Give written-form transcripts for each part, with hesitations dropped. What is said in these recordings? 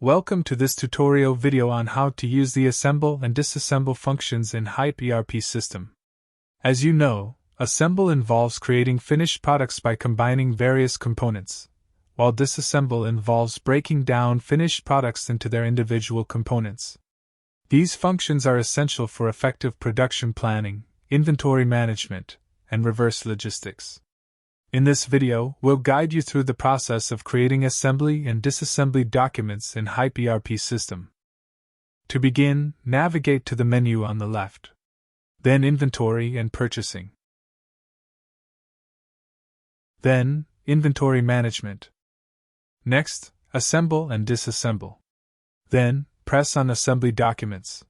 Welcome to this tutorial video on how to use the assemble and disassemble functions in HYP ERP system. As you know, assemble involves creating finished products by combining various components, while disassemble involves breaking down finished products into their individual components. These functions are essential for effective production planning, inventory management, and reverse logistics. In this video, we'll guide you through the process of creating assembly and disassembly documents in HYP ERP system. To begin, navigate to the menu on the left. Then Inventory and Purchasing. Then, Inventory Management. Next, Assemble and Disassemble. Then, press on Assembly Documents.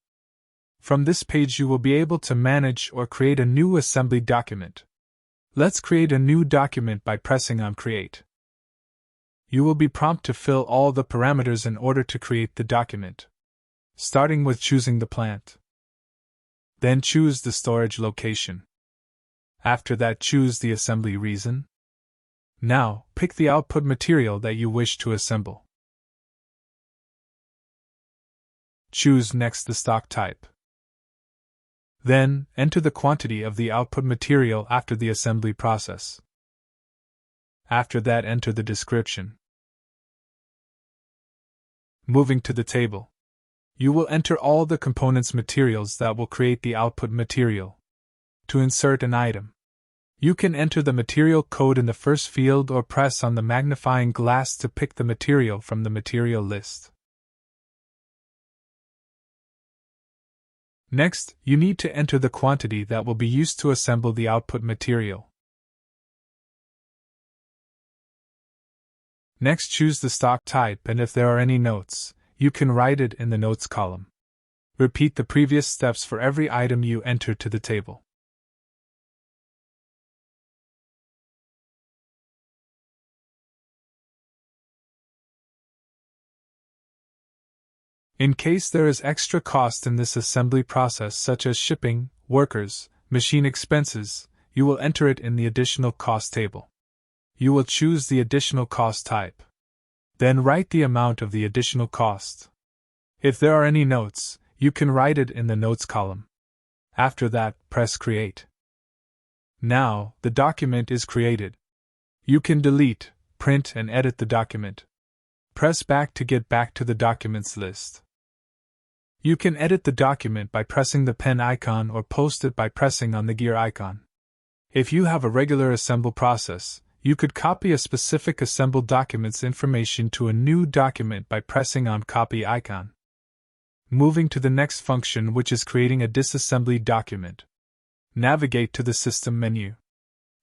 From this page you will be able to manage or create a new assembly document. Let's create a new document by pressing on Create. You will be prompted to fill all the parameters in order to create the document, starting with choosing the plant. Then choose the storage location. After that, choose the assembly reason. Now, pick the output material that you wish to assemble. Choose next the stock type. Then, enter the quantity of the output material after the assembly process. After that, enter the description. Moving to the table, you will enter all the components materials that will create the output material. To insert an item, you can enter the material code in the first field or press on the magnifying glass to pick the material from the material list. Next, you need to enter the quantity that will be used to assemble the output material. Next, choose the stock type, and if there are any notes, you can write it in the notes column. Repeat the previous steps for every item you enter to the table. In case there is extra cost in this assembly process, such as shipping, workers, machine expenses, you will enter it in the additional cost table. You will choose the additional cost type. Then write the amount of the additional cost. If there are any notes, you can write it in the notes column. After that, press Create. Now, the document is created. You can delete, print, and edit the document. Press back to get back to the documents list. You can edit the document by pressing the pen icon or post it by pressing on the gear icon. If you have a regular assemble process, you could copy a specific assembled document's information to a new document by pressing on Copy icon. Moving to the next function, which is creating a disassembly document. Navigate to the System menu.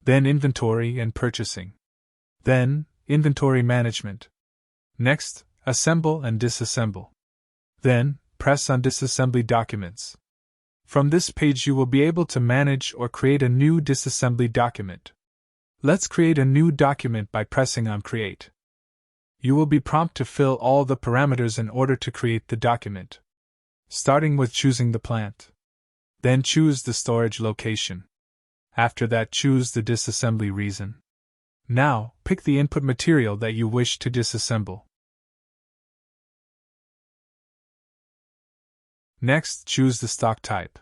Then Inventory and Purchasing. Then, Inventory Management. Next, Assemble and Disassemble. Then, press on Disassembly Documents. From this page you will be able to manage or create a new disassembly document. Let's create a new document by pressing on Create. You will be prompted to fill all the parameters in order to create the document, starting with choosing the plant. Then choose the storage location. After that, choose the disassembly reason. Now, pick the input material that you wish to disassemble. Next, choose the stock type.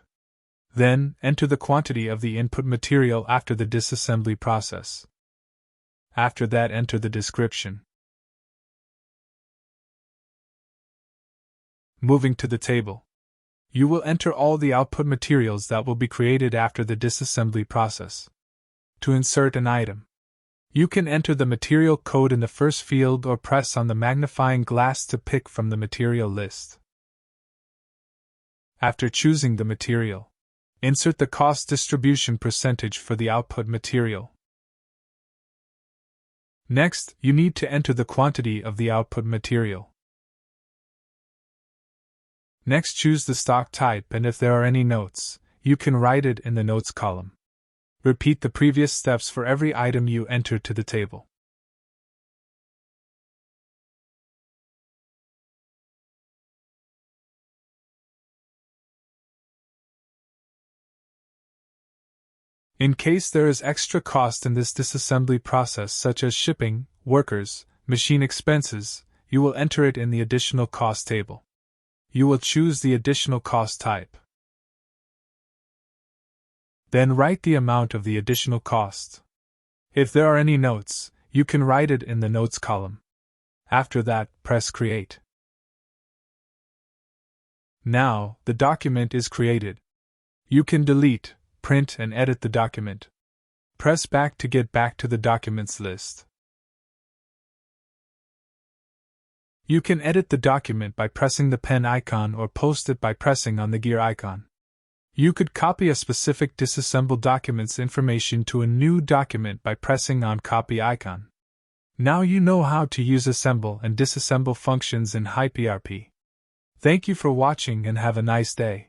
Then, enter the quantity of the input material after the disassembly process. After that, enter the description. Moving to the table, you will enter all the output materials that will be created after the disassembly process. To insert an item, you can enter the material code in the first field or press on the magnifying glass to pick from the material list. After choosing the material, insert the cost distribution percentage for the output material. Next, you need to enter the quantity of the output material. Next, choose the stock type, and if there are any notes, you can write it in the notes column. Repeat the previous steps for every item you enter to the table. In case there is extra cost in this disassembly process, such as shipping, workers, machine expenses, you will enter it in the additional cost table. You will choose the additional cost type. Then write the amount of the additional cost. If there are any notes, you can write it in the Notes column. After that, press Create. Now, the document is created. You can delete, print, and edit the document. Press back to get back to the documents list. You can edit the document by pressing the pen icon or post it by pressing on the gear icon. You could copy a specific disassembled document's information to a new document by pressing on Copy icon. Now you know how to use assemble and disassemble functions in HYP ERP. Thank you for watching and have a nice day.